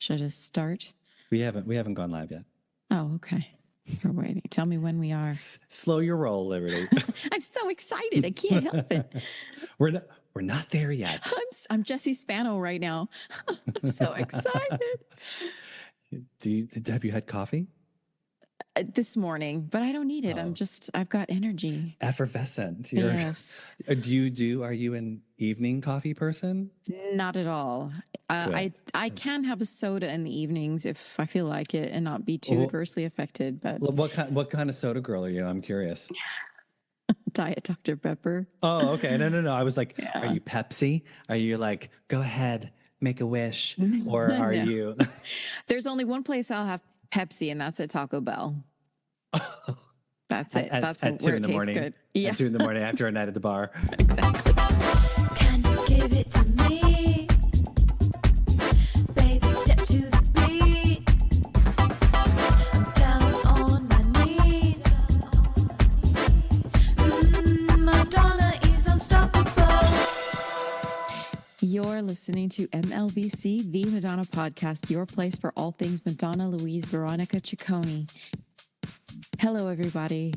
Should I just start? We haven't gone live yet. Oh, okay. We're waiting. Tell me when we are. Slow your roll, Liberty. I'm so excited. I can't help it. We're not there yet. I'm Jesse Spano right now. I'm so excited. Have you had coffee? This morning, but I don't need it. I've got energy. Effervescent. Yes. Are you an evening coffee person? Not at all. I can have a soda in the evenings if I feel like it and not be too adversely affected. But what kind of soda girl are you? I'm curious. Diet Dr. Pepper. Oh, okay. No. I was like, Are you Pepsi? Are you like, go ahead, make a wish? Or are you? There's only one place I'll have Pepsi, and that's at Taco Bell. That's it. That's at where 2 it in the tastes morning. good. Yeah. At 2 in the morning after a night at the bar. Exactly. Can you give it to me? Baby, step to the beat. I'm down on my knees. Madonna is unstoppable. You're listening to MLVC, the Madonna podcast, your place for all things Madonna Louise Veronica Ciccone. Hello, everybody.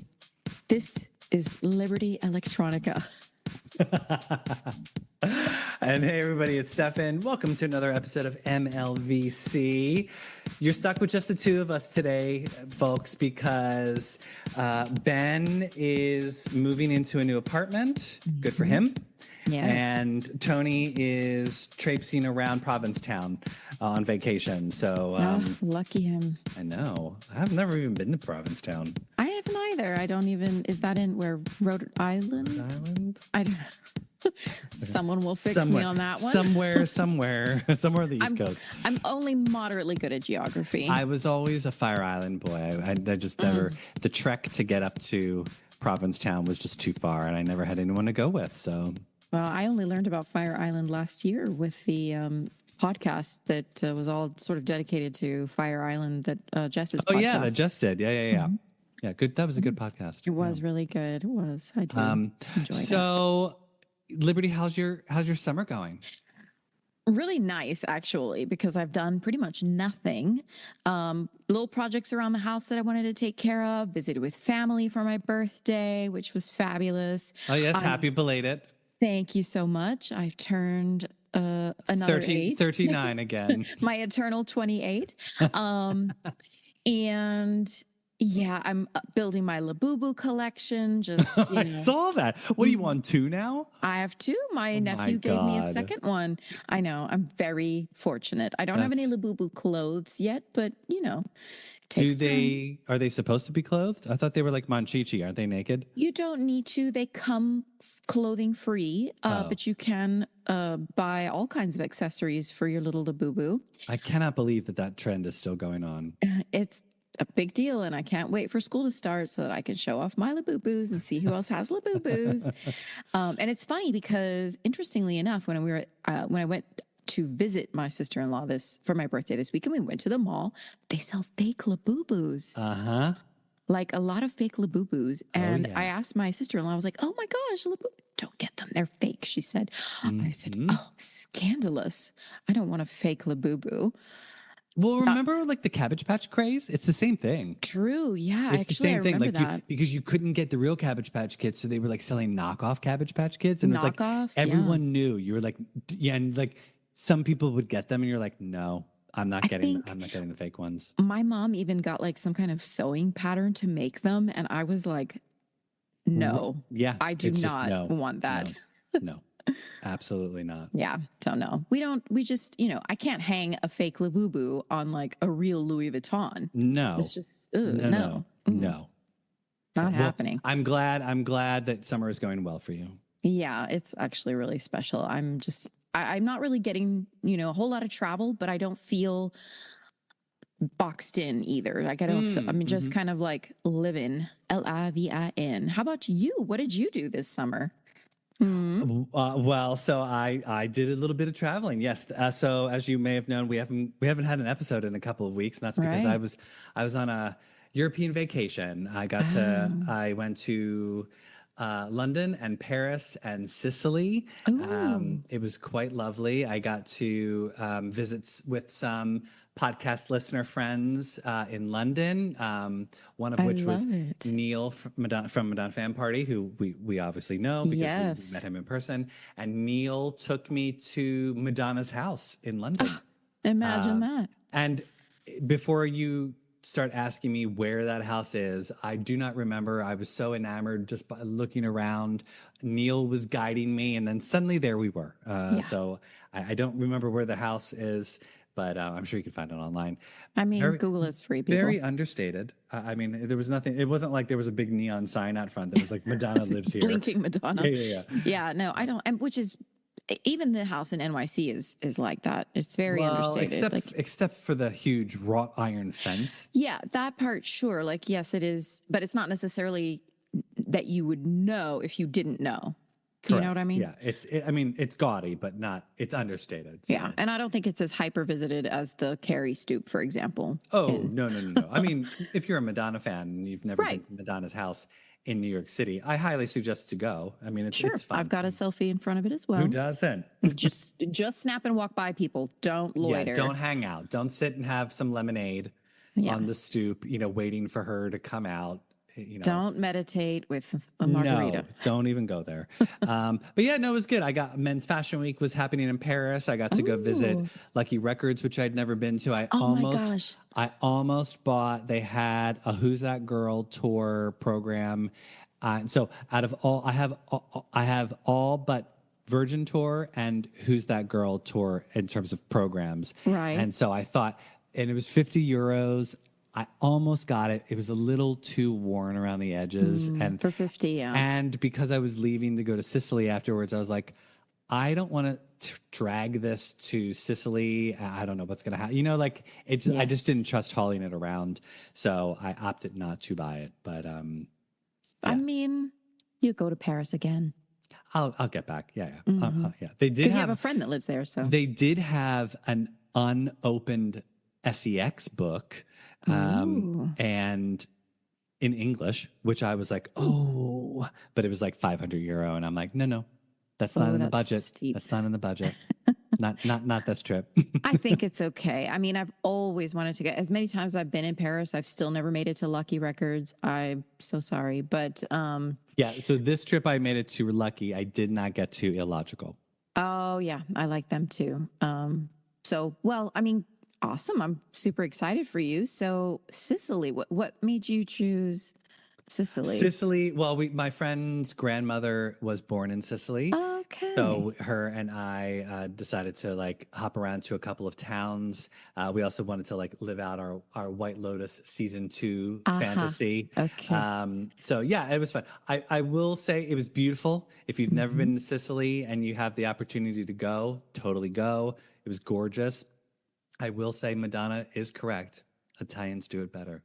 This is Liberty Electronica. And hey, everybody, it's Stefan. Welcome to another episode of MLVC. You're stuck with just the two of us today, folks, because Ben is moving into a new apartment. Good for him. Yes. And Tony is traipsing around Provincetown on vacation. So lucky him. I know. I've never even been to Provincetown. I haven't either. I don't even. Is that in where Rhode Island? Rhode Island? I don't know. Someone will fix me on that one. Somewhere on the East Coast. I'm only moderately good at geography. I was always a Fire Island boy. I just never, the trek to get up to Provincetown was just too far, and I never had anyone to go with. So, well, I only learned about Fire Island last year with the podcast that was all sort of dedicated to Fire Island that Jess's podcast. Oh, yeah, that Jess did. Yeah. Yeah, good. That was a good podcast. It was really good. It was. I do enjoy So, Liberty, how's your summer going? Really nice, actually, because I've done pretty much nothing. Little projects around the house that I wanted to take care of, visited with family for my birthday, which was fabulous. Oh, yes. Happy belated. Thank you so much. I've turned another 39 again. My eternal 28. And yeah, I'm building my Labubu collection. Just I saw that. What do you want, 2 now? I have 2. My nephew gave me a second one. I know. I'm very fortunate. I don't have any Labubu clothes yet, but it takes time. Are they supposed to be clothed? I thought they were like Monchichi. Aren't they naked? You don't need to. They come clothing free, but you can buy all kinds of accessories for your little Labubu. I cannot believe that trend is still going on. It's a big deal, and I can't wait for school to start so that I can show off my Labubus and see who else has Labubus. And it's funny because, interestingly enough, when I went to visit my sister-in-law for my birthday this week, and we went to the mall, they sell fake Labubus. Like a lot of fake Labubus. And I asked my sister-in-law, I was like, "Oh my gosh, don't get them. They're fake," she said. I said, "Oh, scandalous. I don't want a fake Labubu." Well, remember like the Cabbage Patch craze? It's the same thing. True. Yeah. It's actually, the same I remember thing. that. Because you couldn't get the real Cabbage Patch Kids, so they were like selling knockoff Cabbage Patch Kids, and it was like everyone knew. You were like, yeah, and like some people would get them, and you're like, no, I'm not getting the fake ones. My mom even got like some kind of sewing pattern to make them, and I was like, no, I do not want that. No. Absolutely not. Yeah. So no, we just, I can't hang a fake Labubu on like a real Louis Vuitton. No. It's just, no. Not happening. I'm glad that summer is going well for you. Yeah. It's actually really special. I'm not really getting, a whole lot of travel, but I don't feel boxed in either. Like I don't feel, just kind of like living LIVIN. How about you? What did you do this summer? Well, so I did a little bit of traveling. Yes. So as you may have known, we haven't had an episode in a couple of weeks, and that's because I was on a European vacation. I went to London and Paris and Sicily. It was quite lovely. I got to visit with some podcast listener friends in London, one of I which was love it. Neil from Madonna Fan Party, who we obviously know because we met Yes. him in person. And Neil took me to Madonna's house in London. Imagine that. And before you start asking me where that house is, I do not remember. I was so enamored just by looking around. Neil was guiding me, and then suddenly there we were. Yeah. So I don't remember where the house is, but I'm sure you can find it online. I mean, Very- Google is free, people. Very understated. I mean, there was nothing. It wasn't like there was a big neon sign out front that was like Madonna lives here. Blinking Madonna. Yeah. Yeah, no, I don't. And which is even the house in NYC is like that. It's very understated. Except for the huge wrought iron fence. Yeah, that part, sure. Like, yes, it is, but it's not necessarily that you would know if you didn't know. You know what I mean? Yeah, it's gaudy, but it's understated. So. Yeah, and I don't think it's as hyper visited as the Carrie Stoop, for example. Oh, no. I mean, if you're a Madonna fan and you've never been to Madonna's house in New York City, I highly suggest to go. I mean, it's fun. I've got a selfie in front of it as well. Who doesn't? Just snap and walk by, people. Don't loiter. Yeah, don't hang out. Don't sit and have some lemonade on the stoop, waiting for her to come out. Don't meditate with a margarita. No, don't even go there. But yeah, no, it was good. Men's Fashion Week was happening in Paris. I got to go visit Lucky Records, which I'd never been to. I almost bought. They had a Who's That Girl tour program. So out of all, I have all but Virgin Tour and Who's That Girl tour in terms of programs. Right. And so I thought, and it was €50. I almost got it. It was a little too worn around the edges. And for 50, yeah. And because I was leaving to go to Sicily afterwards, I was like, I don't want to drag this to Sicily. I don't know what's going to happen. I just didn't trust hauling it around. So I opted not to buy it. But I mean, you go to Paris again. I'll get back. Yeah. Mm-hmm. They did you have a friend that lives there. So they did have an unopened SEX book. And in English, which I was like, but it was like €500. And I'm like, no, that's not in the budget. Steep. That's not in the budget. not this trip. I think it's okay. I mean, I've always wanted to get as many times as I've been in Paris. I've still never made it to Lucky Records. I'm so sorry, but yeah. So this trip I made it to Lucky. I did not get to Illogical. Oh yeah, I like them too. I mean. Awesome. I'm super excited for you. So Sicily, what made you choose Sicily? Sicily. Well, my friend's grandmother was born in Sicily. Okay. So her and I decided to hop around to a couple of towns. We also wanted to live out our White Lotus season 2 fantasy. Okay. So yeah, it was fun. I will say it was beautiful. If you've never been to Sicily and you have the opportunity to go, totally go. It was gorgeous. I will say Madonna is correct. Italians do it better.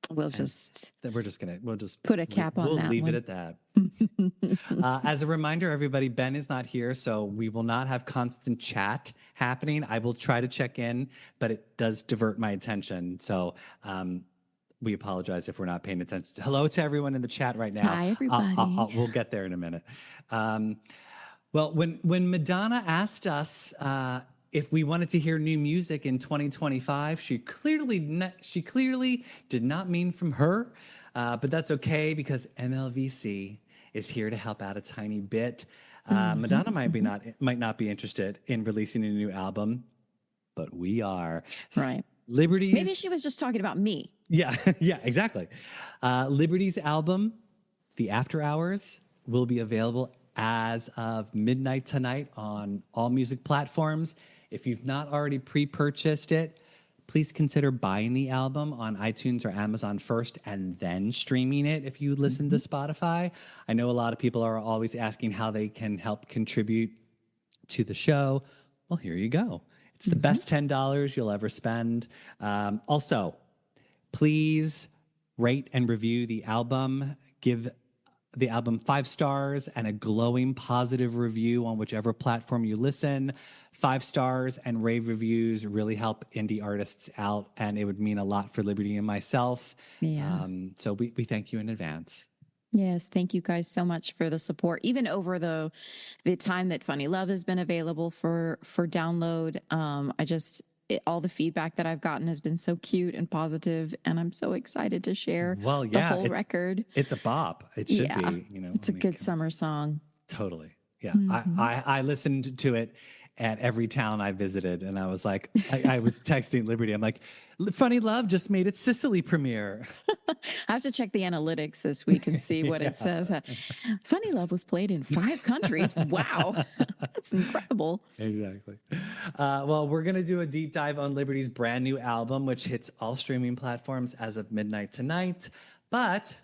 We'll just put a cap on that. We'll leave it at that. As a reminder, everybody, Ben is not here, so we will not have constant chat happening. I will try to check in, but it does divert my attention. So we apologize if we're not paying attention. Hello to everyone in the chat right now. Hi, everybody. We'll get there in a minute. Well, when Madonna asked us if we wanted to hear new music in 2025, she clearly did not mean from her, but that's okay because MLVC is here to help out a tiny bit. Madonna might not be interested in releasing a new album, but we are. Right. Liberty's. Maybe she was just talking about me. Yeah, exactly. Liberty's album, The After Hours, will be available as of midnight tonight on all music platforms. If you've not already pre-purchased it, please consider buying the album on iTunes or Amazon first and then streaming it if you listen to Spotify. I know a lot of people are always asking how they can help contribute to the show. Well, here you go. It's the best $10 you'll ever spend. Also, please rate and review the album. Give the album 5 stars and a glowing positive review on whichever platform you listen. 5 stars and rave reviews really help indie artists out, and it would mean a lot for Liberty and myself. Yeah. So we thank you in advance. Yes, thank you guys so much for the support, even over the time that Funny Love has been available for download. all the feedback that I've gotten has been so cute and positive, and I'm so excited to share Well, the yeah, whole record. it's a bop. It should Yeah, be, it's I a mean, good summer song. totally. Yeah. Hmm. I listened to it at every town I visited, and I was like, I was texting Liberty. I'm like, Funny Love just made its Sicily premiere. I have to check the analytics this week and see what it Yeah. says. Funny Love was played in 5 countries. Wow, that's incredible. Exactly. Well, we're going to do a deep dive on Liberty's brand new album, which hits all streaming platforms as of midnight tonight. But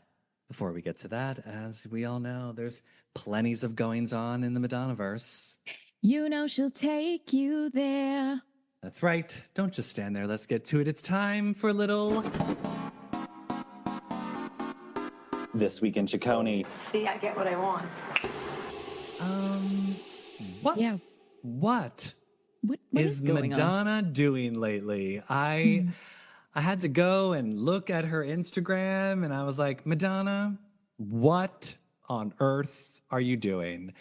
before we get to that, as we all know, there's plenties of goings on in the Madonnaverse. You know she'll take you there. That's right. Don't just stand there. Let's get to it. It's time for a little This Week in Ciccone. See, I get what I want. What? Yeah. What What is is going on? Madonna doing lately? I had to go and look at her Instagram, and I was like, Madonna, what on earth are you doing?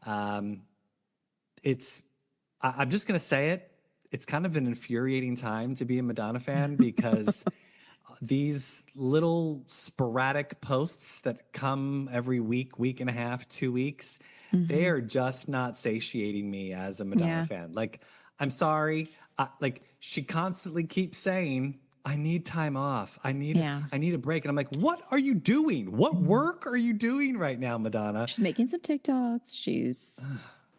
I'm just gonna say it. It's kind of an infuriating time to be a Madonna fan because these little sporadic posts that come every week and a half, 2 weeks, they are just not satiating me as a Madonna Yeah. fan. Like, I'm sorry. Like, she constantly keeps saying, I need time off. I need a break. And I'm like, what are you doing? What work are you doing right now, Madonna? She's making some TikToks. She's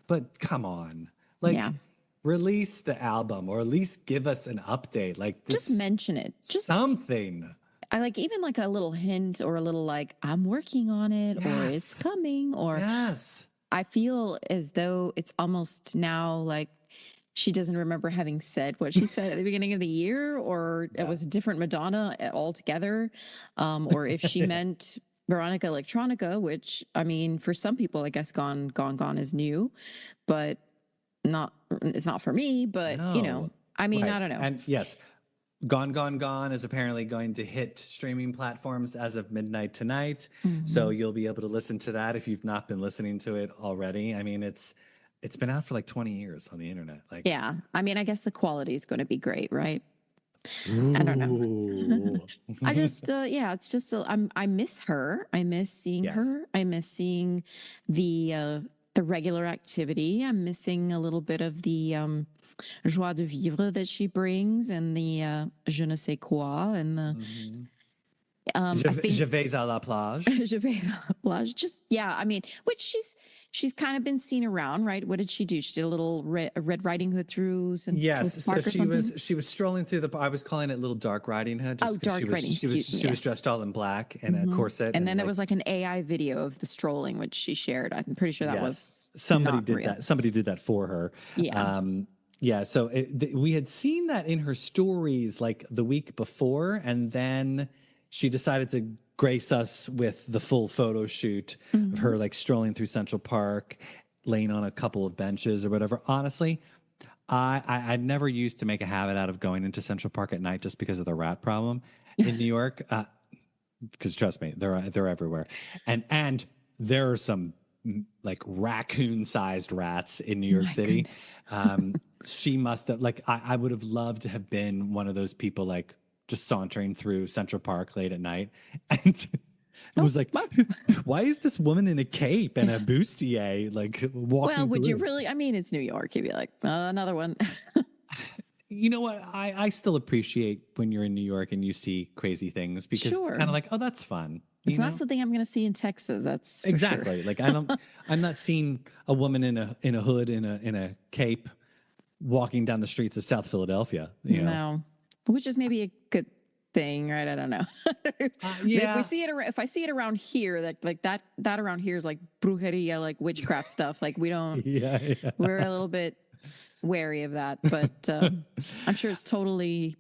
But come on. Like, Yeah. release the album or at least give us an update. Like, just this mention it. Just something. I like even like a little hint or a little like I'm working on it or it's Yes. coming or Yes. I feel as though it's almost now like she doesn't remember having said what she said at the beginning of the year, or it was a different Madonna altogether, or if she meant Veronica Electronica, which I mean, for some people, I guess "Gone, Gone, Gone" is new, but it's not for me. But you know, No. I mean, Right. I don't know. And yes, Gone, Gone, Gone is apparently going to hit streaming platforms as of midnight tonight. So you'll be able to listen to that if you've not been listening to it already. I mean, it's been out for like 20 years on the internet. Like, Yeah, I mean, I guess the quality is going to be great, right? I don't know. ooh. I just, yeah, it's just, I miss her. I miss seeing Yes. her. I miss seeing the regular activity. I'm missing a little bit of the joie de vivre that she brings and the je ne sais quoi. And the, Mhm. I think Je vais à la plage. je vais à la plage. Just, yeah, I mean, which she's kind of been seen around, right? What did she do? She did a little Red Riding Hood through Central Yes, so Park or something. she was strolling through the. I was calling it Little Dark Riding Hood. Just Oh, because Dark Riding, she was excuse me, she was yes. dressed all in black and a corset. And then there like, was like an AI video of the strolling, which she shared. I'm pretty sure that was somebody not did real. that. Somebody did that for her. Yeah. Yeah. So we had seen that in her stories like the week before, and then she decided to grace us with the full photo shoot of her like strolling through Central Park, laying on a couple of benches or whatever. Honestly, I never used to make a habit out of going into Central Park at night just because of the rat problem in New York. Because trust me, they're everywhere, and there are some like raccoon-sized rats in New York My City. goodness. She must have I would have loved to have been one of those people like just sauntering through Central Park late at night and. It was like, well. why is this woman in a cape and a bustier like walking? Well, would you through? really? I mean, it's New York. You'd be like, another one. You know what? I still appreciate when you're in New York and you see crazy things because it's Sure. kind of like, oh, that's fun. It's you not know? something I'm going to see in Texas. That's for Exactly. Sure. Like I'm not seeing a woman in a hood in a cape walking down the streets of South Philadelphia. You know? No, which is maybe a good thing, right? I don't know. Yeah. If I see it around here, like that around here is like brujeria, like witchcraft stuff. Like we don't. Yeah. We're a little bit wary of that, but I'm sure it's totally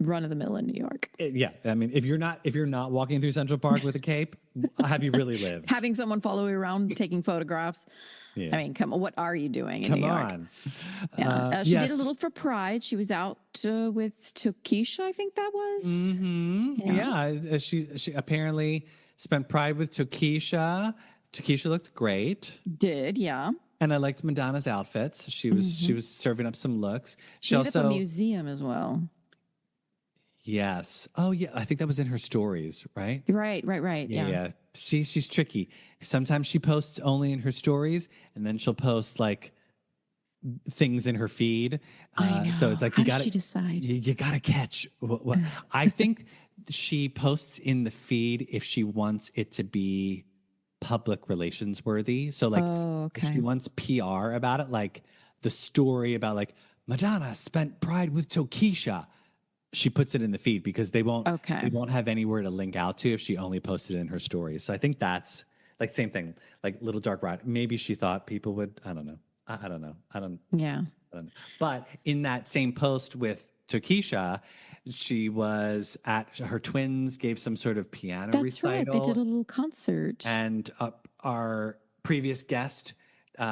run of the mill in New York. Yeah. I mean, if you're not walking through Central Park with a cape, have you really lived? Having someone follow you around taking photographs. Yeah. I mean, come on, what are you doing in Come New York? on. Yeah. She yes. did a little for Pride. She was out with Tokisha, I think that was. Yeah. She apparently spent Pride with Tokisha. Tokisha looked great. Did, yeah. And I liked Madonna's outfits. She was serving up some looks. She hit up a museum as well. Yes. Oh yeah, I think that was in her stories, right? Right. Yeah, Yeah. yeah. She's tricky. Sometimes she posts only in her stories, and then she'll post like things in her feed. I So know. it's like How does she decide? you gotta catch what I think she posts in the feed if she wants it to be public relations worthy. So like Oh, if she okay. wants PR about it, like the story about like Madonna spent Pride with Tokisha, she puts it in the feed because Okay. they won't have anywhere to link out to if she only posted it in her stories. So I think that's like same thing, like Little Dark Ride. Maybe she thought people would. I don't know. I don't know. Yeah. I don't know. But in that same post with Tokisha, she was at her twins gave some sort of piano That's right. They did recital, a little concert. and our previous guest,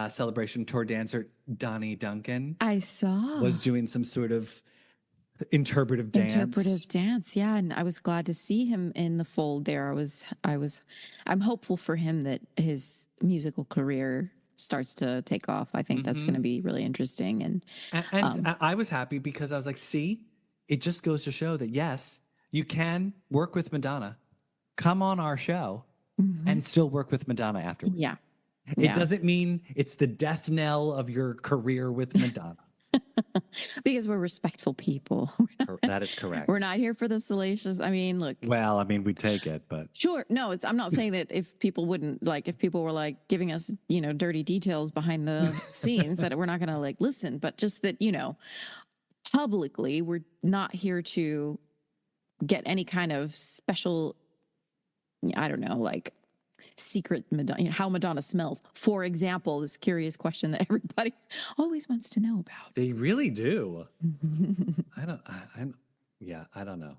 celebration tour dancer Donnie Duncan, I saw was doing some sort of interpretive dance. interpretive dance. Yeah, and I was glad to see him in the fold there. I'm hopeful for him that his musical career starts to take off. I think that's going to be really interesting. And And I was happy because I was like, see, it just goes to show that yes, you can work with Madonna, come on our show, and still work with Madonna afterwards. yeah, It yeah, doesn't mean it's the death knell of your career with Madonna. because we're respectful people. That is correct. We're not here for the salacious. I mean, look, Well, I mean, we take it, but sure. No, I'm not saying that if people wouldn't like, if people were like giving us, dirty details behind the scenes, that we're not going to like listen, but just that, publicly, we're not here to get any kind of special, I don't know, like secret Madonna, how Madonna smells. For example, this curious question that everybody always wants to know about. they really do. I don't know.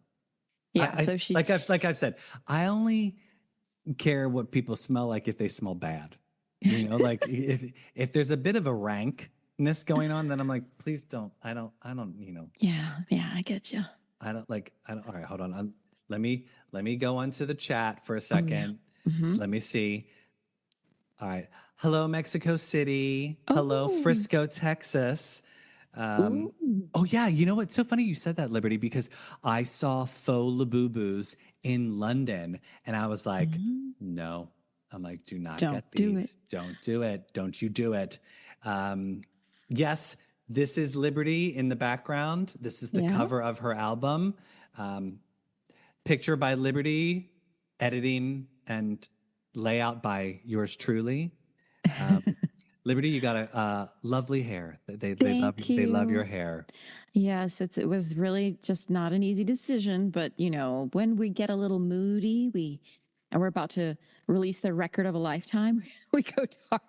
Yeah. So she, like I've said, I only care what people smell like if they smell bad. Like if there's a bit of a rankness going on, then I'm like, please don't. I don't. yeah, I get you. I don't. All right, hold on. Let me go onto the chat for a second. Let me see. All right. Hello, Mexico City. Hello, Oh. Frisco, Texas. Oh yeah, you know what's so funny you said that, Liberty, because I saw faux Labubus in London and I was like, no. I'm like, do not Don't get do these. Don't do it. Don't you do it. Yes, this is Liberty in the background. This is the Yeah. cover of her album. Picture by Liberty, editing and layout by yours truly. Liberty, you got a lovely hair. They love Thank they love your you. hair. Yes, it was really just not an easy decision, but when we get a little moody, and we're about to release the record of a lifetime, we go dark.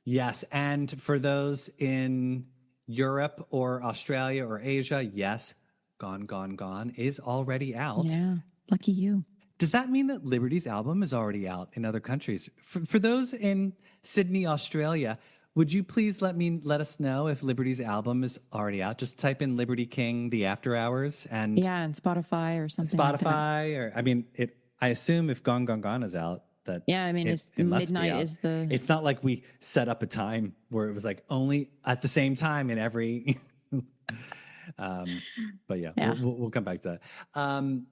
Yes, and for those in Europe or Australia or Asia, yes, Gone Gone Gone is already out. Yeah, lucky you. Does that mean that Liberty's album is already out in other countries? For those in Sydney, Australia, would you please let us know if Liberty's album is already out? Just type in Liberty King, The After Hours, and Yeah, and Spotify or something like that. Spotify, or I mean, I assume if Gone Gone Gone is out, that Yeah, I mean, if it must be midnight out. is the It's not like we set up a time where it was like only at the same time in every. But yeah, Yeah. we'll come back to that.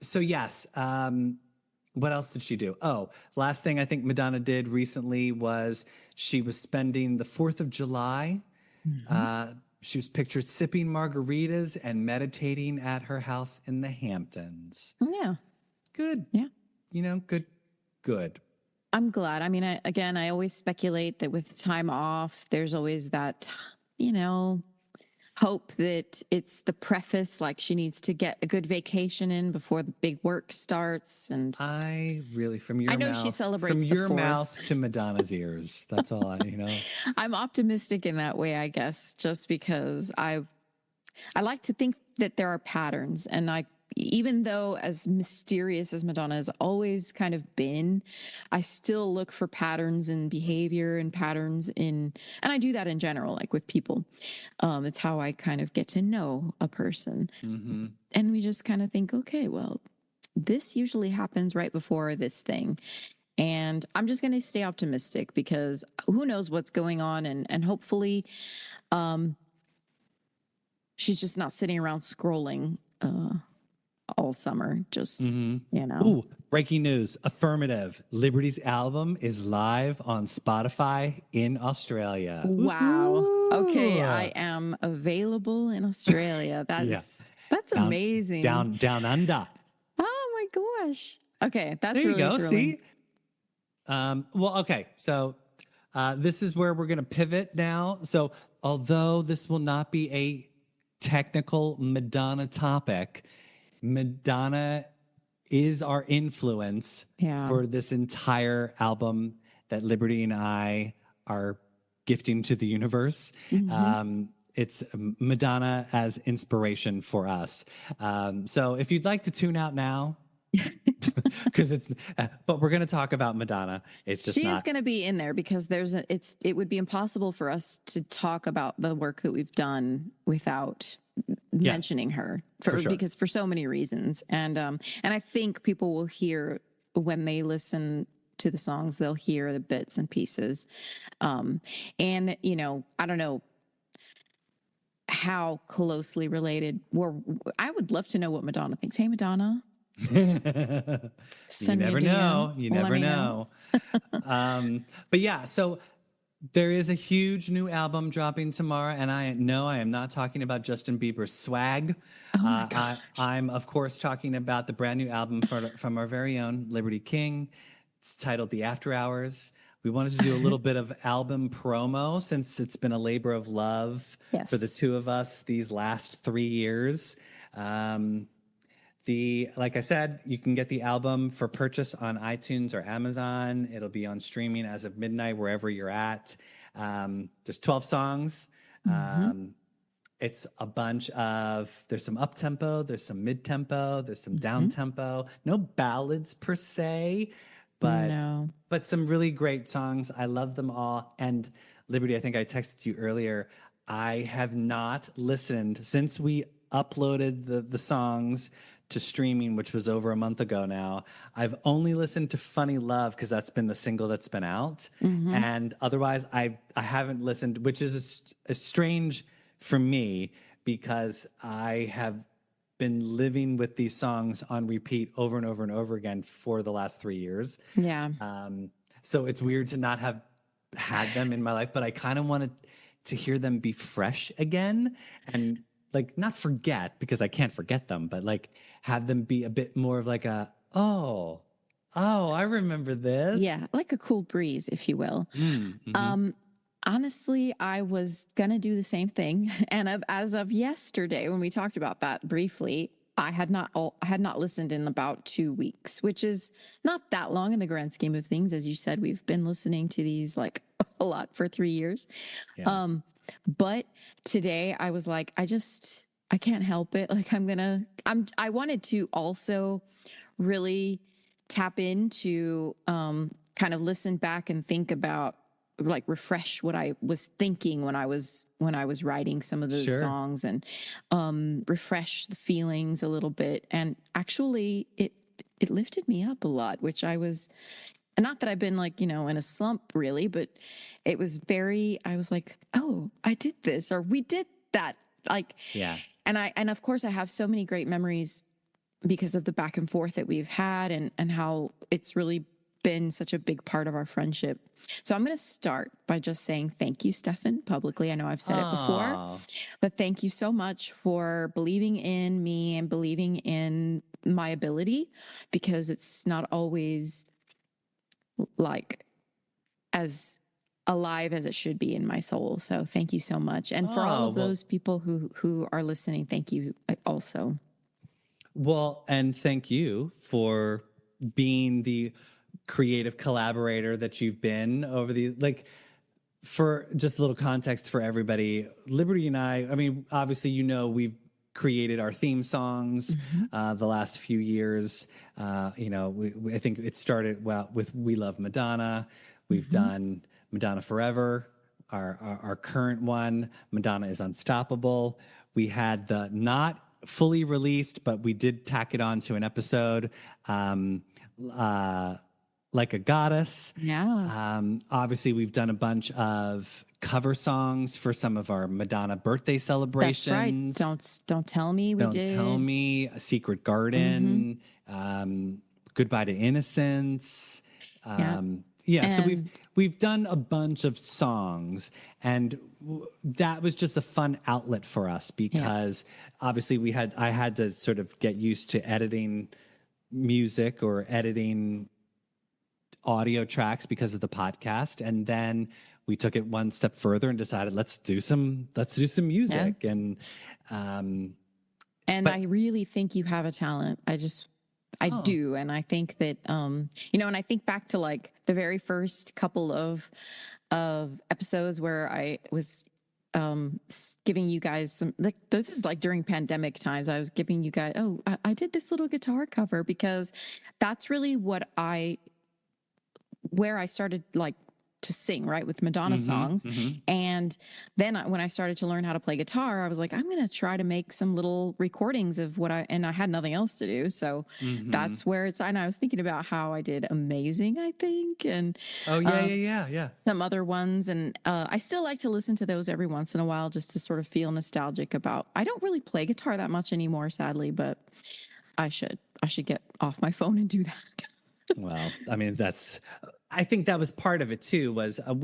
So yes, what else did she do? Oh, last thing I think Madonna did recently was she was spending the 4th of July. She was pictured sipping margaritas and meditating at her house in the Hamptons. yeah. Good. Yeah. Good. I'm glad. I mean, I always speculate that with time off, there's always that, hope that it's the preface, like she needs to get a good vacation in before the big work starts. And I really, from your I know mouth, she celebrates from the your 4th. mouth to Madonna's ears. That's all I'm optimistic in that way, I guess, just because I like to think that there are patterns, and even though as mysterious as Madonna has always kind of been, I still look for patterns in behavior and patterns and I do that in general, like with people. It's how I kind of get to know a person. And we just kind of think, okay, well, this usually happens right before this thing. And I'm just going to stay optimistic because who knows what's going on. And hopefully she's just not sitting around scrolling all summer. Just, Ooh, breaking news. Affirmative. Liberty's album is live on Spotify in Australia. Wow. Okay, I Ooh. am available in Australia. Yeah. That's Down, amazing. down under. Oh my gosh. Okay, that's There you really go. thrilling. See? Well, okay. So this is where we're going to pivot now. So although this will not be a technical Madonna topic, Madonna is our influence Yeah. for this entire album that Liberty and I are gifting to the universe. It's Madonna as inspiration for us. So if you'd like to tune out now, because but we're going to talk about Madonna. It's just She is not. going to be in there because it would be impossible for us to talk about the work that we've done without mentioning her For sure. because for so many reasons. And I think people will hear when they listen to the songs, they'll hear the bits and pieces. And you know, I don't know how closely related I would love to know what Madonna thinks. Hey, Madonna. You Send me a never DM. know. You Let never me know. But yeah, so there is a huge new album dropping tomorrow, and I know I am not talking about Justin Bieber's Swag. Oh my gosh. I'm, of course, talking about the brand new album from our very own Liberty King. It's titled The After Hours. We wanted to do a little bit of album promo since it's been a labor of love for the Yes. two of us these last 3 years. Like I said, you can get the album for purchase on iTunes or Amazon. It'll be on streaming as of midnight, wherever you're at. There's 12 songs. It's a bunch of, there's some up tempo, there's some mid tempo, there's some down tempo. No ballads per se, but some really great songs. I love them all. And Liberty, I think I texted you earlier. I have not listened since we uploaded the songs to streaming, which was over a month ago now. I've only listened to Funny Love because that's been the single that's been out. And otherwise I haven't listened, which is a strange for me because I have been living with these songs on repeat over and over and over again for the last 3 years. Yeah. So it's weird to not have had them in my life, but I kind of wanted to hear them be fresh again and like not forget because I can't forget them, but like have them be a bit more of like oh, I remember this. Yeah, like a cool breeze, if you will. Honestly, I was gonna do the same thing, and as of yesterday, when we talked about that briefly, I had not listened in about 2 weeks, which is not that long in the grand scheme of things. As you said, we've been listening to these like a lot for 3 years. Yeah. But today I was like, I can't help it. Like I wanted to also really tap into, kind of listen back and think about like refresh what I was thinking when I was writing some of those Sure. songs and, refresh the feelings a little bit. And actually it lifted me up a lot, which I was, not that I've been like, in a slump really, but it was I was like, oh, I did this or we did that. Like, Yeah. And of course I have so many great memories because of the back and forth that we've had and how it's really been such a big part of our friendship. So I'm going to start by just saying thank you, Stefan, publicly. I know I've said it before, Aw. but thank you so much for believing in me and believing in my ability because it's not always like as alive as it should be in my soul. So thank you so much. And for all of those people who are listening, thank you also. Well, and thank you for being the creative collaborator that you've been over the for just a little context for everybody. Liberty and I mean, obviously, we've created our theme songs the last few years. I think it started with We Love Madonna. We've done Madonna Forever, our current one. Madonna is Unstoppable. We had the not fully released, but we did tack it on to an episode. Like a Goddess. Yeah. Obviously, we've done a bunch of cover songs for some of our Madonna birthday That's right. celebrations. Don't tell me we Don't Tell did. Me, A Secret Mm-hmm. Garden, Goodbye to Innocence. Yeah. Yeah, so And we've done a bunch of songs, and that was just a fun outlet for us yeah. because obviously I had to sort of get used to editing music or editing audio tracks because of the podcast, and then we took it one step further and decided let's do some Yeah. music. Um And but I really think you have a talent. I oh do. And I think that, and I think back to like the very first couple of episodes where I was, giving you guys some, like, this is like during pandemic times. I was giving you guys, I did this little guitar cover because that's really where I started like to sing, right, with Madonna mm-hmm, songs. mm-hmm. And then when I started to learn how to play guitar, I was like, I'm going to try to make some little recordings of and I had nothing else to do. So Mm-hmm. that's where and I was thinking about how I did Amazing, I think, and Oh yeah, uh, yeah, yeah, yeah. some other ones. And I still like to listen to those every once in a while just to sort of feel nostalgic about, I don't really play guitar that much anymore, sadly, but I should get off my phone and do that. Well, I mean, I think that was part of it too.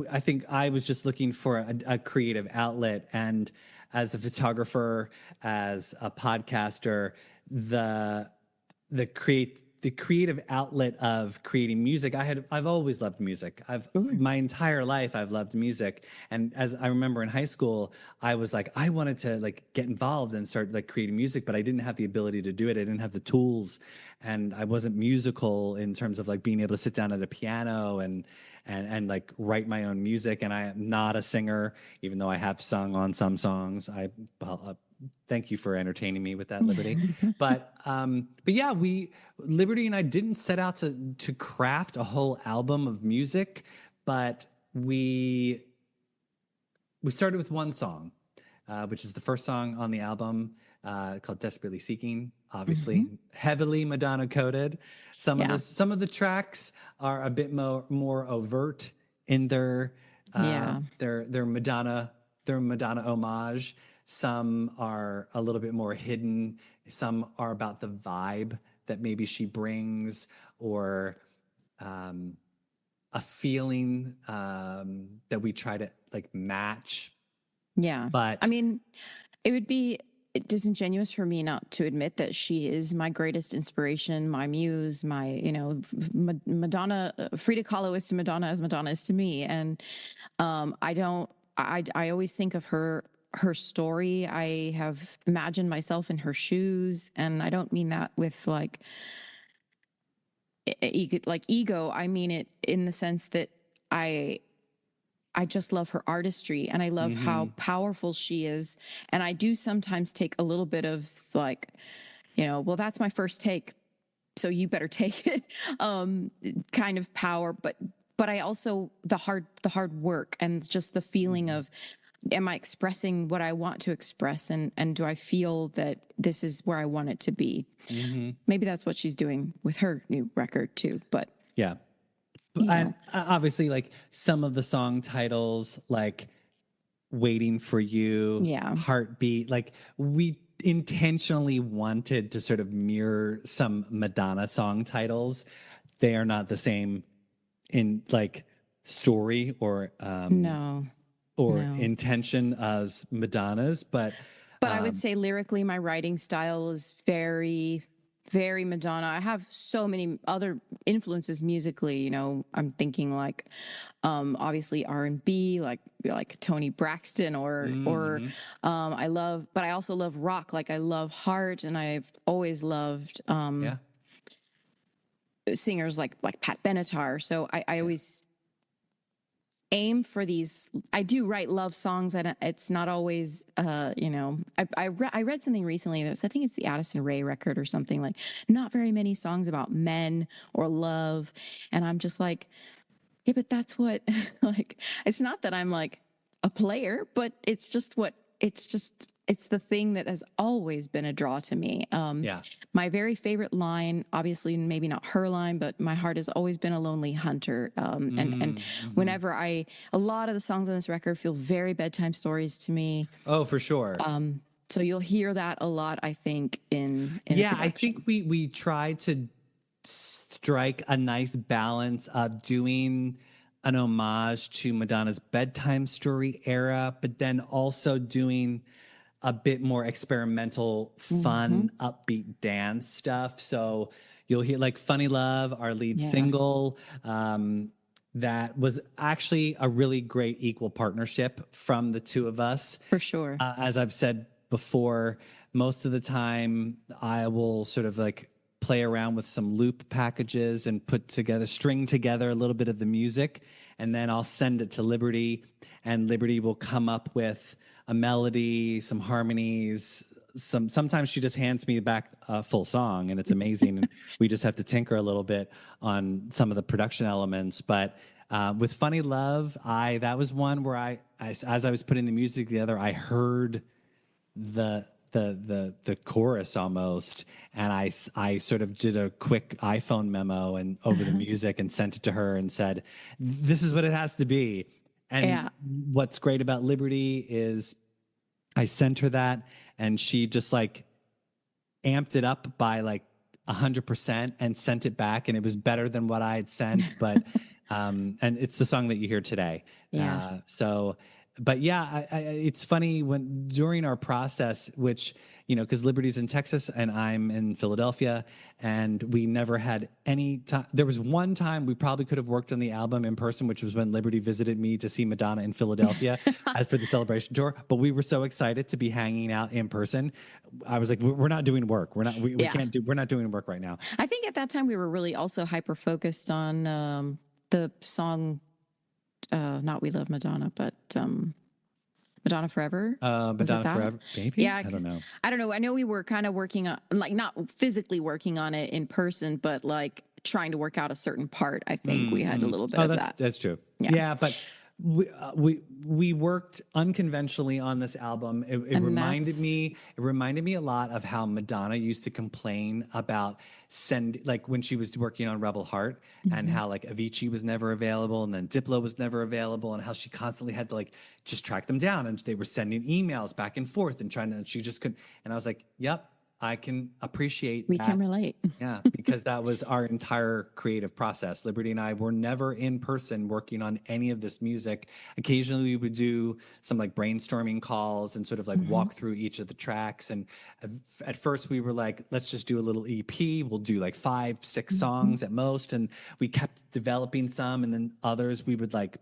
I think I was just looking for a creative outlet, and as a photographer, as a podcaster, the the creative outlet of creating music. I've always loved music. Sure. My entire life I've loved music. And as I remember in high school, I was like, I wanted to like get involved and start like creating music, but I didn't have the ability to do it. I didn't have the tools, and I wasn't musical in terms of like being able to sit down at a piano and like write my own music. And I am not a singer, even though I have sung on some songs. Thank you for entertaining me with that, Liberty. But yeah, Liberty and I didn't set out to craft a whole album of music, but we started with one song, which is the first song on the album, called "Desperately Seeking." Obviously, Mhm. heavily Madonna coded. Yeah. Some of the tracks are a bit more overt in Yeah. their Madonna homage. Some are a little bit more hidden. Some are about the vibe that maybe she brings, or a feeling that we try to like match. Yeah. I But mean, it would be disingenuous for me not to admit that she is my greatest inspiration, my muse, my, Madonna, Frida Kahlo is to Madonna as Madonna is to me. And I don't, I always think of her story. I have imagined myself in her shoes. And I don't mean that with like, like ego. I mean it in the sense that I, I just love her artistry and I love how mhm, powerful she is. And I do sometimes take a little bit of like, well, that's my first take, so you better take it, kind of power. But I also the hard work and just the feeling mhm, of, am I expressing what I want to express, and do I feel that this is where I want it to be? mhm. Maybe that's what she's doing with her new record too. But Yeah. you And know, obviously, like some of the song titles, like "Waiting for You," yeah, "Heartbeat," like we intentionally wanted to sort of mirror some Madonna song titles. They are not the same in like story no, or no. intention as Madonna's, but But I would um, say lyrically, my writing style is very, very Madonna. I have so many other influences musically. I'm thinking like, obviously R&B, like Tony Braxton, or mhm, but I also love rock. Like I love Heart, and I've always loved yeah, singers like Pat Benatar. So I yeah, always aim for these. I do write love songs, and it's not always I read something recently I think it's the Addison Rae record or something, like not very many songs about men or love. And I'm just like, yeah, but that's what like, it's not that I'm like a player, but it's just it's the thing that has always been a draw to me. Yeah. My very favorite line, obviously, maybe not her line, but my heart has always been a lonely hunter. And Mm-hmm. whenever a lot of the songs on this record feel very bedtime stories to me. Oh, for sure. So you'll hear that a lot, I think, in the Yeah, I think production. we tried to strike a nice balance of doing an homage to Madonna's bedtime story era, but then also doing a bit more experimental, Hmm. fun, upbeat dance stuff. So you'll hear like Funny Love, our lead Yeah, single. That was actually a really great equal partnership from the two of us. for sure. As I've said before, most of the time I will sort of like play around with some loop packages and string together a little bit of the music, and then I'll send it to Liberty, and Liberty will come up with a melody, some harmonies. Sometimes she just hands me back a full song, and it's amazing. And we just have to tinker a little bit on some of the production elements. But with Funny Love, that was one where as I was putting the music together, I heard the chorus almost, and I sort of did a quick iPhone memo and over the music and sent it to her and said, "This is what it has to be." And Yeah. what's great about Liberty is I sent her that, and she just like amped it up by like 100% and sent it back, and it was better than what I had sent. But and it's the song that you hear today. Yeah. So, but yeah, it's funny when during our process, which because Liberty's in Texas and I'm in Philadelphia, and we never had any time. There was one time we probably could have worked on the album in person, which was when Liberty visited me to see Madonna in Philadelphia for the celebration tour. But we were so excited to be hanging out in person. I was like, we're not doing work. We Yeah. can't do. We're not doing work right now. I think at that time we were really also hyper focused on the song, not We Love Madonna, but Madonna Forever. Was it Madonna that? Forever, maybe. Yeah, I don't because know. I don't know. I know we were kind of working on, like, not physically working on it in person, but like trying to work out a certain part. I think we had a little bit Oh, of that. that's true. Yeah. Yeah, but we worked unconventionally on this album. It And reminded me a lot of how Madonna used to complain about like when she was working on Rebel Heart, and how like Avicii was never available, and then Diplo was never available, and how she constantly had to like just track them down, and they were sending emails back and forth and and she just couldn't. And I was like, yep, I can appreciate we that. can relate. Yeah, because that was our entire creative process. Liberty and I were never in person working on any of this music. Occasionally we would do some like brainstorming calls and sort of like walk through each of the tracks. And at first we were like, let's just do a little EP. We'll do like 5-6 songs at most. And we kept developing some, and then others we would like,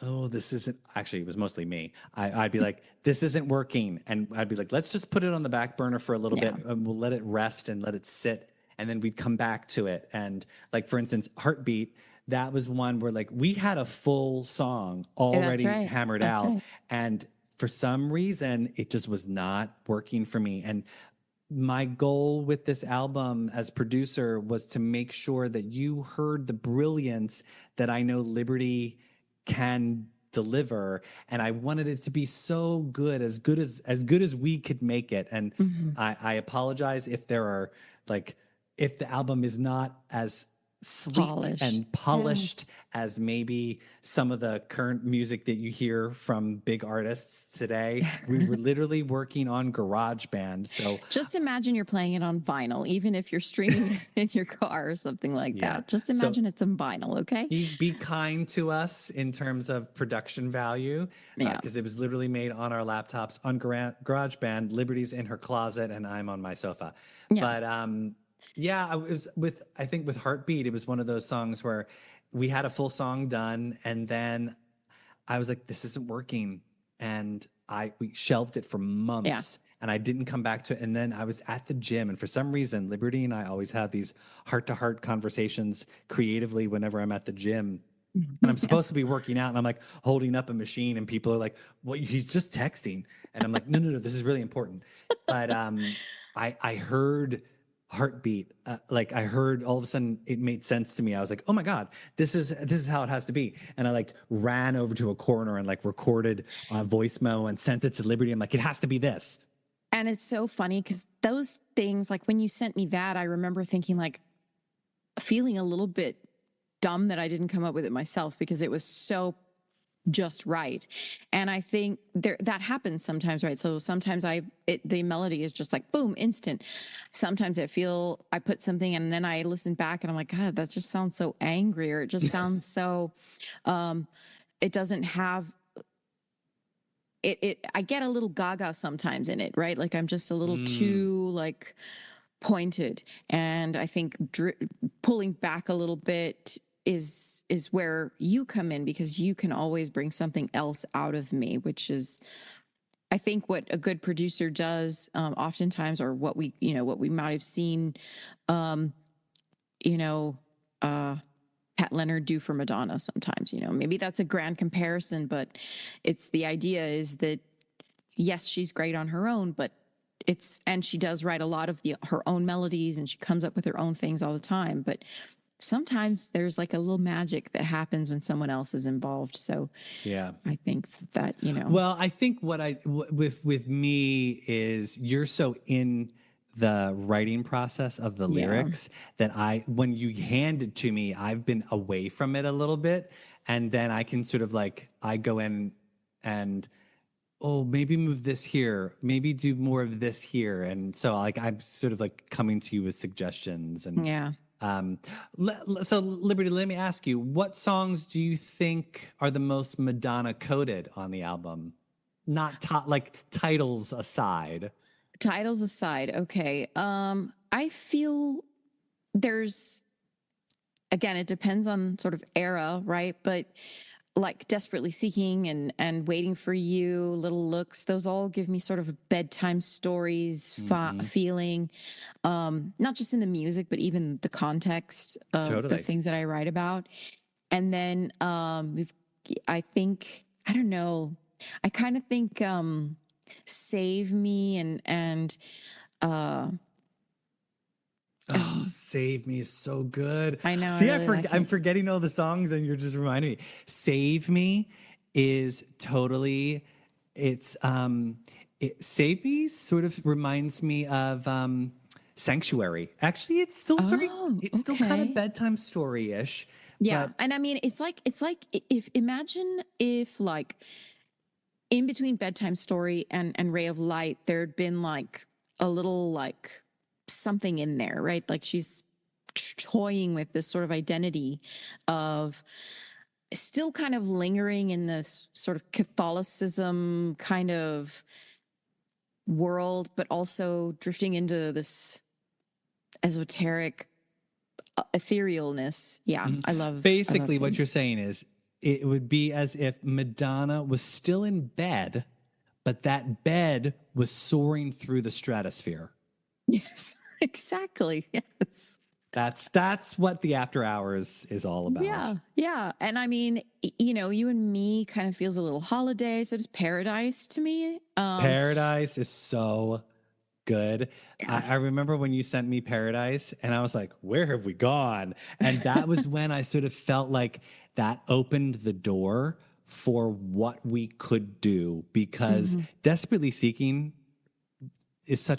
oh, this isn't actually, it was mostly me. I'd be like, this isn't working. And I'd be like, let's just put it on the back burner for a little Yeah. bit, and we'll let it rest and let it sit. And then we'd come back to it. And like, for instance, Heartbeat, that was one where like we had a full song already right. hammered That's out. right. And for some reason, it just was not working for me. And my goal with this album as producer was to make sure that you heard the brilliance that I know Liberty can deliver, and I wanted it to be so good, as good as we could make it. And I apologize if there are like, if the album is not as sleek and polished as maybe some of the current music that you hear from big artists today. We were literally working on GarageBand. So Just imagine you're playing it on vinyl, even if you're streaming it in your car or something like Yeah. that. Just imagine it's on vinyl, okay? be kind to us in terms of production value, Yeah. because it was literally made on our laptops on GarageBand. Liberty's in her closet and I'm on my sofa. Yeah. But yeah, I think with Heartbeat, it was one of those songs where we had a full song done, and then I was like, this isn't working, and we shelved it for months. And I didn't come back to it. And then I was at the gym, and for some reason, Liberty and I always have these heart-to-heart conversations creatively whenever I'm at the gym. And I'm supposed to be working out, and I'm like holding up a machine, and people are like, well, he's just texting. And I'm like, no, this is really important. But I heard heartbeat. Like I heard all of a sudden it made sense to me. I was like, oh my God, this is how it has to be. And I like ran over to a corner and like recorded a voice memo and sent it to Liberty. I'm like, it has to be this. And it's so funny because those things, like when you sent me that, I remember thinking like feeling a little bit dumb that I didn't come up with it myself because it was so just right. And I think that happens sometimes, right? So sometimes the melody is just like boom, instant. Sometimes I put something and then I listen back and I'm like, God, that just sounds so angry, or it just sounds so it doesn't have it I get a little gaga sometimes in it, right? Like I'm just a little too like pointed. And I think pulling back a little bit is where you come in, because you can always bring something else out of me, which is I think what a good producer does oftentimes, or what we might have seen you know Pat Leonard do for Madonna sometimes. Maybe that's a grand comparison, but it's the idea is that yes, she's great on her own, but and she does write a lot of her own melodies and she comes up with her own things all the time. But sometimes there's like a little magic that happens when someone else is involved. So Yeah. I think that, Well, I think with me is you're so in the writing process of the lyrics that when you hand it to me, I've been away from it a little bit. And then I can sort of like, I go in and, oh, maybe move this here, maybe do more of this here. And so like, I'm sort of like coming to you with suggestions and, yeah. So Liberty, let me ask you, what songs do you think are the most Madonna coded on the album? Not like titles aside. Titles aside, okay. I feel there's, again, it depends on sort of era, right? But like Desperately Seeking and Waiting for You, Little Looks, those all give me sort of bedtime stories feeling, not just in the music, but even the context of the things that I write about. And then I think, I don't know, I kind of think Save Me and Save Me is so good. I know. See, I really I'm forgetting all the songs and you're just reminding me. Save Me is totally, Save Me sort of reminds me of Sanctuary. Actually, it's still still kind of bedtime story-ish. Yeah. But And I mean, it's like imagine if like in between Bedtime Story and Ray of Light, there'd been like a little like something in there, right? Like she's toying with this sort of identity of still kind of lingering in this sort of Catholicism kind of world, but also drifting into this esoteric etherealness. Yeah, I love. Basically, what you're saying is it would be as if Madonna was still in bed, but that bed was soaring through the stratosphere. Yes, exactly. Yes. That's what the After Hours is all about. Yeah. Yeah. And I mean, You and Me kind of feels a little holiday. So does Paradise to me. Paradise is so good. Yeah. I remember when you sent me Paradise and I was like, where have we gone? And that was when I sort of felt like that opened the door for what we could do, because Desperately Seeking is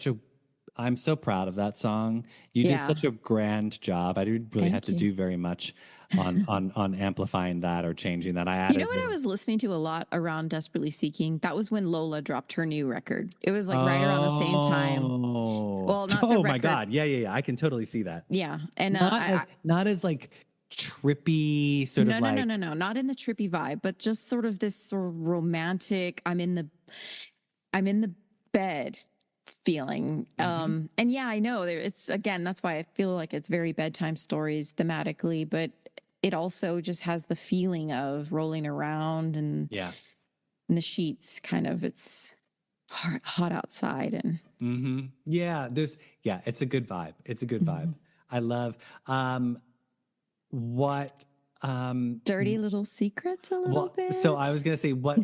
I'm so proud of that song. You did such a grand job. I didn't really have to do very much on amplifying that or changing that. I added. What I was listening to a lot around Desperately Seeking? That was when Lola dropped her new record. It was like right around the same time. Well, not the record. My God. Yeah. I can totally see that. Yeah. And not as like trippy sort of like. No. Not in the trippy vibe, but just sort of this sort of romantic, I'm in the bed feeling. And yeah, I know it's, again, that's why I feel like it's very bedtime stories thematically, but it also just has the feeling of rolling around and in the sheets, kind of, it's hot outside and it's a good vibe. It's a good vibe. I love Dirty Little Secrets a little bit. So I was gonna say what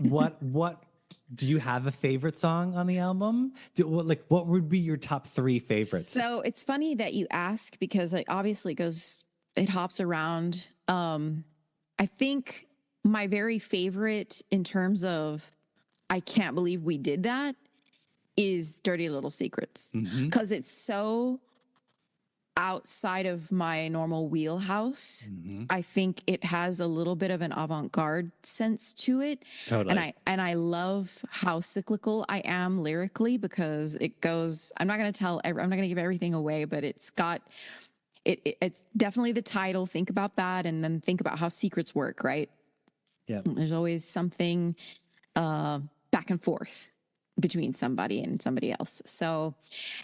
Do you have a favorite song on the album? What would be your top 3 favorites? So it's funny that you ask because it obviously it hops around. I think my very favorite in terms of I can't believe we did that is Dirty Little Secrets Mm-hmm. because it's so outside of my normal wheelhouse. Mm-hmm. I think it has a little bit of an avant-garde sense to it. Totally. And I love how cyclical I am lyrically because it goes, I'm not going to give everything away, but it's definitely the title. Think about that. And then think about how secrets work, right? Yeah. There's always something back and forth between somebody and somebody else. So,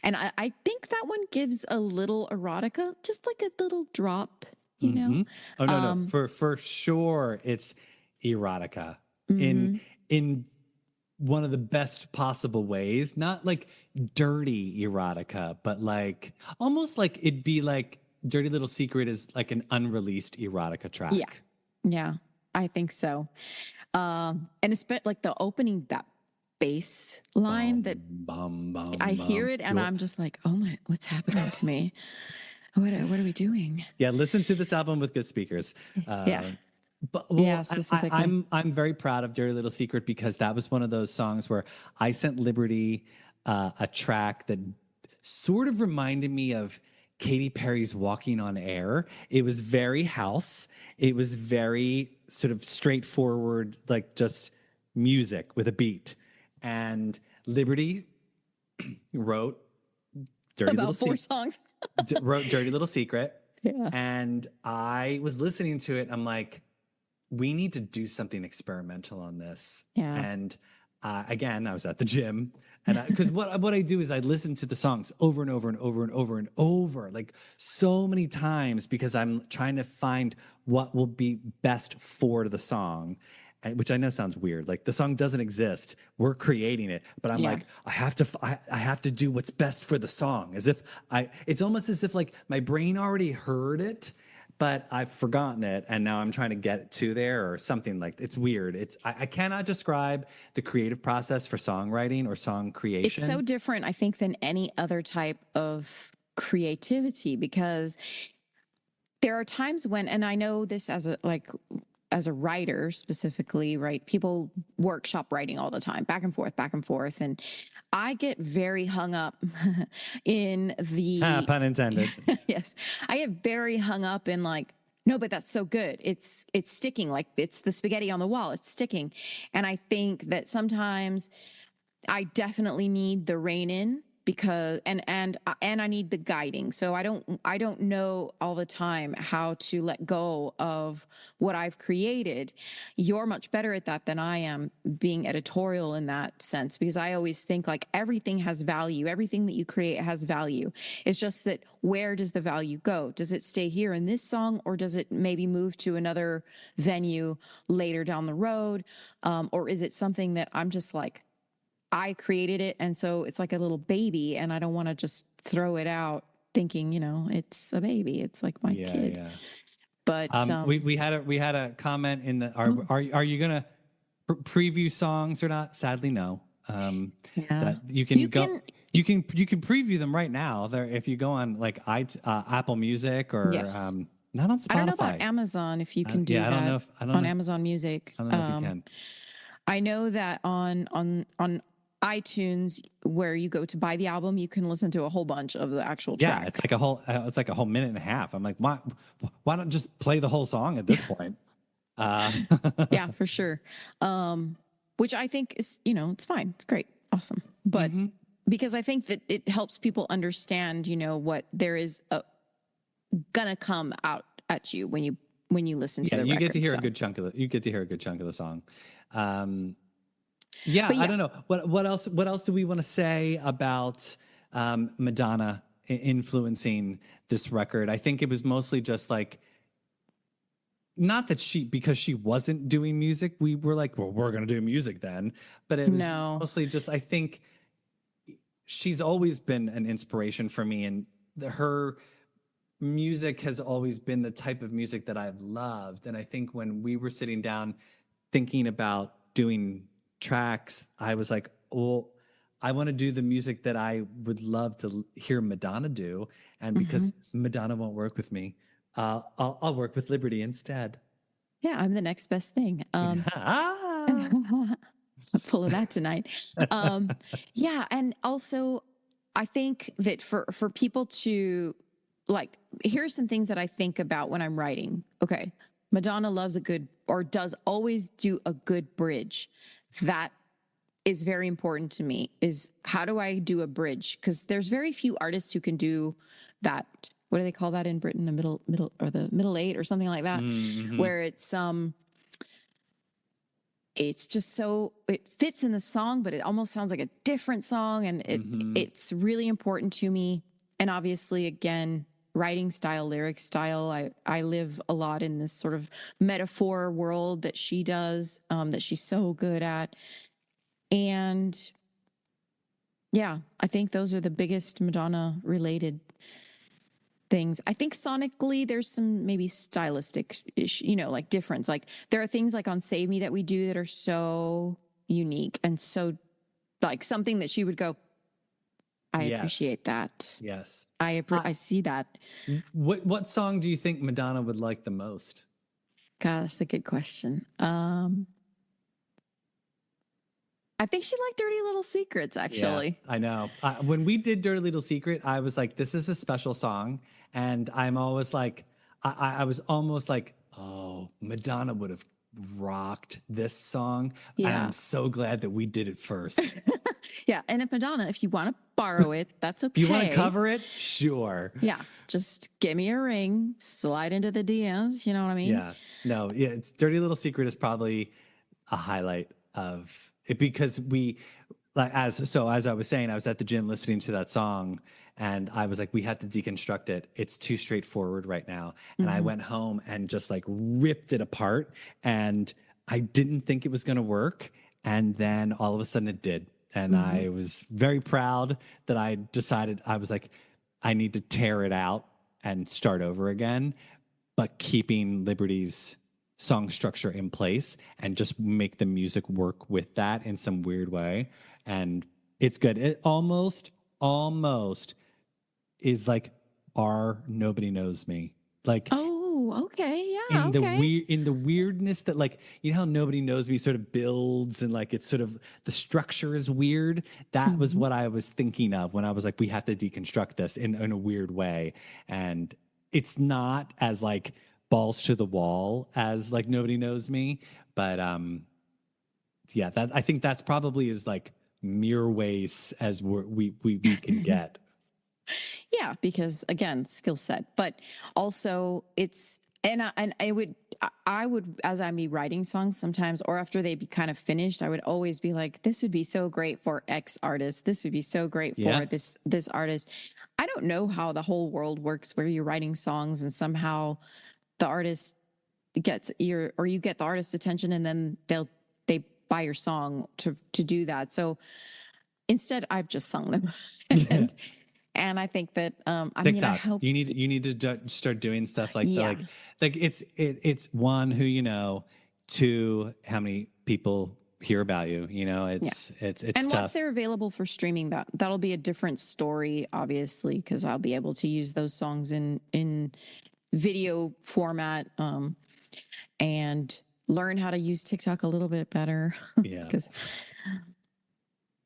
and I think that one gives a little erotica, just like a little drop, you know? Oh no, for sure it's erotica in one of the best possible ways. Not like dirty erotica, but like almost like it'd be like Dirty Little Secret is like an unreleased erotica track. Yeah. Yeah, I think so. And it's like the opening, that bass line that I hear it and I'm just like, oh my, what's happening to me? What are we doing? Yeah, listen to this album with good speakers. Yeah. But Yeah, I'm very proud of Dirty Little Secret because that was one of those songs where I sent Liberty a track that sort of reminded me of Katy Perry's Walking on Air. It was very house. It was very sort of straightforward, like just music with a beat. And Liberty wrote Dirty about Little 4 songs. wrote Dirty Little Secret. Yeah. And I was listening to it. I'm like, we need to do something experimental on this. Yeah. And again, I was at the gym, and because what I do is I listen to the songs over and over and over and over and over, like so many times, because I'm trying to find what will be best for the song. And, which I know sounds weird. Like the song doesn't exist. We're creating it. But I'm like, I have to do what's best for the song. It's almost as if like my brain already heard it, but I've forgotten it. And now I'm trying to get to there or something. Like it's weird. I cannot describe the creative process for songwriting or song creation. It's so different, I think, than any other type of creativity because there are times when, and I know this as a writer specifically, right? People workshop writing all the time, back and forth. And I get very hung up in the pun intended. yes. I get very hung up in like, no, but that's so good. It's sticking, like it's the spaghetti on the wall. It's sticking. And I think that sometimes I definitely need the rein in because and I need the guiding. So I don't know all the time how to let go of what I've created. You're much better at that than I am, being editorial in that sense, because I always think like everything has value. Everything that you create has value. It's just that where does the value go? Does it stay here in this song, or does it maybe move to another venue later down the road? Or is it something that I'm just like, I created it, and so it's like a little baby, and I don't want to just throw it out thinking, it's a baby. It's like my kid. Yeah. But we had a comment in the are you gonna preview songs or not? Sadly, no. That you can preview them right now. There, if you go on like Apple Music or Yes. Not on Spotify. I don't know about Amazon if you can do that. I don't know. Amazon Music. I don't know if you can. I know that on iTunes, where you go to buy the album, you can listen to a whole bunch of the actual track. Yeah, it's like a whole minute and a half. I'm like, why not just play the whole song at this point? Yeah, for sure. Which I think is, it's fine. It's great. Awesome. But because I think that it helps people understand, what there is gonna come out at you when you listen to the record. You get to hear a good chunk of the song. I don't know. What else do we want to say about Madonna influencing this record? I think it was mostly just like, not that because she wasn't doing music, we were like, well, we're going to do music then. But it was mostly just, I think she's always been an inspiration for me, and her music has always been the type of music that I've loved. And I think when we were sitting down thinking about doing tracks, I was like, well, I want to do the music that I would love to hear Madonna do. And because Madonna won't work with me, I'll work with Liberty instead. Yeah, I'm the next best thing. Ah! I'm full of that tonight. Yeah, and also I think that for people to like, here's some things that I think about when I'm writing. Okay, Madonna loves a good or does always do a good bridge. That is very important to me. Is how do I do a bridge? Because there's very few artists who can do that. What do they call that in Britain? The middle or the middle eight or something like that, where it's just so it fits in the song, but it almost sounds like a different song, and it's really important to me. And obviously, again, writing style, lyric style. I live a lot in this sort of metaphor world that she does, that she's so good at, and yeah, I think those are the biggest Madonna related things. I think sonically there's some maybe stylistic like difference. Like there are things like on Save Me that we do that are so unique and so like something that she would go, I appreciate that. Yes. I see that. What song do you think Madonna would like the most? God, that's a good question. I think she liked Dirty Little Secrets, actually. Yeah, I know. When we did Dirty Little Secret, I was like, this is a special song. And I'm always like, I was almost like, oh, Madonna would have rocked this song. And Yeah. I'm so glad that we did it first. Yeah. And if Madonna, if you want to borrow it, that's okay. If you want to cover it, sure. Yeah. Just give me a ring, slide into the DMs. You know what I mean? Yeah. No, yeah. Dirty Little Secret is probably a highlight of it because as I was saying, I was at the gym listening to that song and I was like, we have to deconstruct it. It's too straightforward right now. And I went home and just like ripped it apart and I didn't think it was going to work. And then all of a sudden it did. And I was very proud that I decided, I was like, I need to tear it out and start over again, but keeping Liberty's song structure in place and just make the music work with that in some weird way. And it's good. It almost is like our Nobody Knows Me. Like, oh, okay. Yeah. In the weirdness that, like, you know how Nobody Knows Me sort of builds and like it's sort of the structure is weird. That was what I was thinking of when I was like, we have to deconstruct this in a weird way. And it's not as like balls to the wall as like Nobody Knows Me, but yeah, that I think that's probably as like mirror ways as we can get. Yeah, because again, skill set, but also it's and I would as I'm writing songs sometimes, or after they be kind of finished, I would always be like, this would be so great for X artist. This would be so great for this artist. I don't know how the whole world works where you're writing songs and somehow the artist gets you get the artist's attention and then they buy your song to do that. So instead I've just sung them. And I think that I mean I hope you need to start doing stuff like like it's one, who you know, two, how many people hear about you, you know, it's and tough. once they're available for streaming, that'll be a different story, obviously, because I'll be able to use those songs in video format and learn how to use TikTok a little bit better. Yeah. Because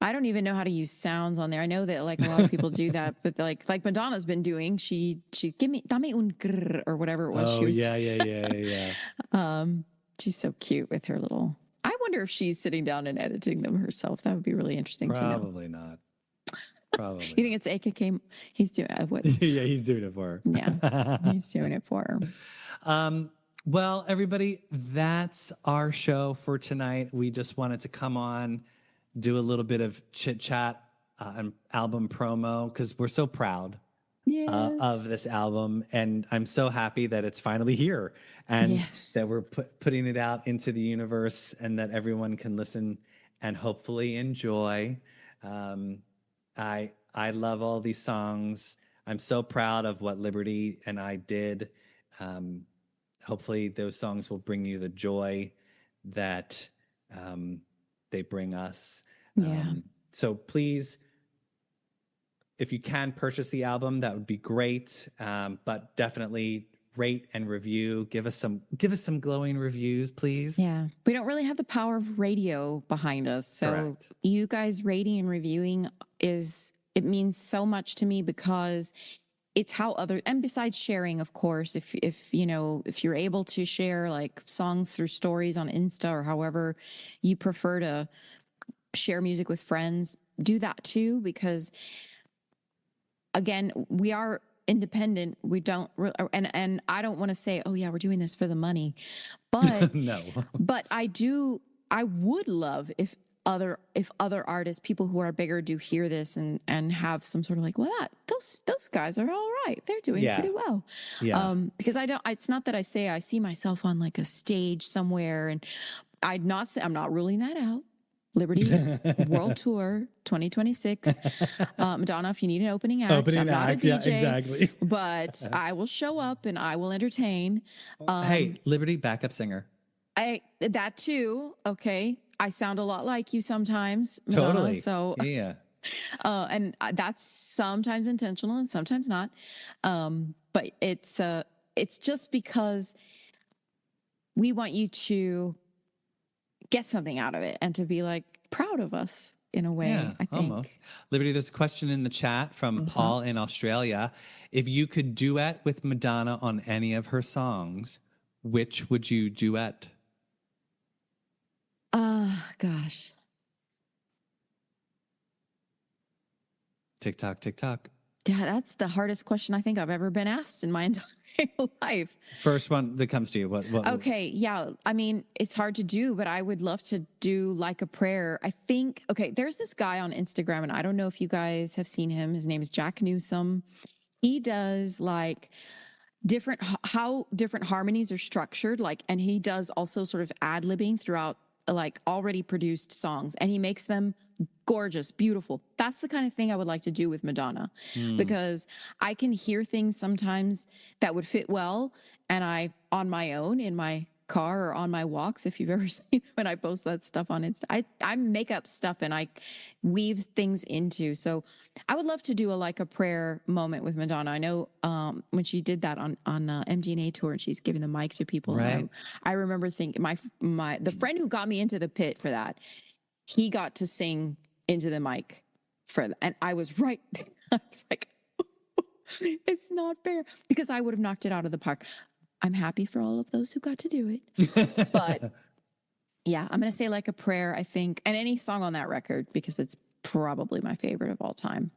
I don't even know how to use sounds on there. I know that like a lot of people do that, but like Madonna's been doing, she give me dame un grrr or whatever it was. Oh, she was, yeah. She's so cute with her little. I wonder if she's sitting down and editing them herself. That would be really interesting to know. Probably not. Probably. You think it's AKK? He's doing what? Yeah, he's doing it for her. Yeah, he's doing it for her. Well, everybody, that's our show for tonight. We just wanted to come on, do a little bit of chit chat and album promo because we're so proud of this album, and I'm so happy that it's finally here and that we're putting it out into the universe and that everyone can listen and hopefully enjoy. I love all these songs. I'm so proud of what Liberty and I did. Hopefully those songs will bring you the joy that they bring us. Yeah. So please, if you can purchase the album, that would be great. But definitely rate and review. Give us some glowing reviews, please. Yeah. We don't really have the power of radio behind us. So Correct. you guys rating and reviewing it means so much to me because it's how and besides sharing, of course, if you're able to share like songs through stories on Insta or however you prefer to share music with friends, do that too, because again, we are independent. We don't and I don't want to say, oh yeah, we're doing this for the money, but No. but I would love if other artists, people who are bigger, do hear this and have some sort of like, well, those guys are all right. They're doing pretty well. Yeah. Because it's not that I say I see myself on like a stage somewhere, and I'm not ruling that out. Liberty World Tour 2026. Madonna, if you need an opening act, I'm not a DJ, yeah, exactly. but I will show up and I will entertain. Hey, Liberty, backup singer. That too. Okay. I sound a lot like you sometimes, Madonna. Totally. So, Yeah. and that's sometimes intentional and sometimes not. But it's just because we want you to get something out of it and to be like proud of us in a way. Yeah, I think. almost. Liberty, there's a question in the chat from Paul in Australia. If you could duet with Madonna on any of her songs, which would you duet? Gosh. Tick tock, tick tock. Yeah, that's the hardest question I think I've ever been asked in my entire life. First one that comes to you. What? Okay, yeah. I mean, it's hard to do, but I would love to do Like a Prayer. I think, okay, there's this guy on Instagram, and I don't know if you guys have seen him. His name is Jack Newsome. He does like how different harmonies are structured, like, and he does also sort of ad-libbing throughout like already produced songs, and he makes them gorgeous, beautiful. That's the kind of thing I would like to do with Madonna, because I can hear things sometimes that would fit well, and I, on my own in my car or on my walks, if you've ever seen when I post that stuff on Insta, I make up stuff and I weave things into. So I would love to do Like a Prayer moment with Madonna. I know when she did that on MDNA tour, and she's giving the mic to people. Right. And I remember thinking the friend who got me into the pit for that, he got to sing into the mic for that, and I was right there. I was like, it's not fair, because I would have knocked it out of the park. I'm happy for all of those who got to do it. But yeah, I'm going to say Like a Prayer, I think, and any song on that record, because it's probably my favorite of all time.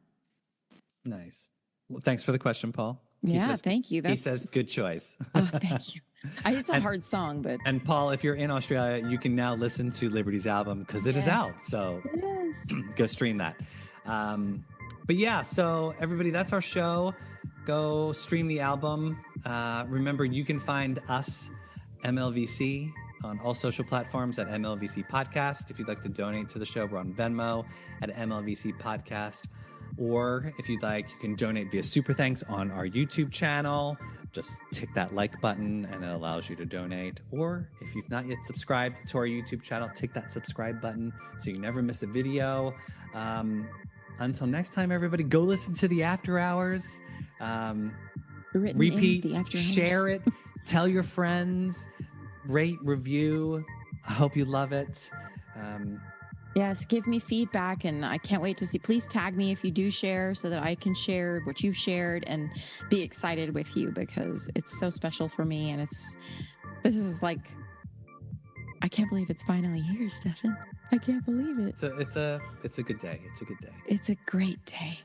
Nice. Well, thanks for the question, Paul. Thank you. He says good choice. Oh, thank you. It's a hard song, but. And Paul, if you're in Australia, you can now listen to Liberty's album because it is out. So Yes. go stream that. But yeah, so everybody, that's our show. Go stream the album. Remember, you can find us, MLVC, on all social platforms at MLVC Podcast. If you'd like to donate to the show, we're on Venmo at MLVC Podcast. Or if you'd like, you can donate via Super Thanks on our YouTube channel. Just tick that like button and it allows you to donate. Or if you've not yet subscribed to our YouTube channel, tick that subscribe button so you never miss a video. Until next time, everybody, go listen to the After Hours. Repeat, The After Hours. share it, tell your friends, rate, review. I hope you love it. Yes, give me feedback, and I can't wait to see. Please tag me if you do share, so that I can share what you've shared and be excited with you, because it's so special for me. And this is like, I can't believe it's finally here, Stefan. I can't believe it. It's a good day. It's a good day. It's a great day.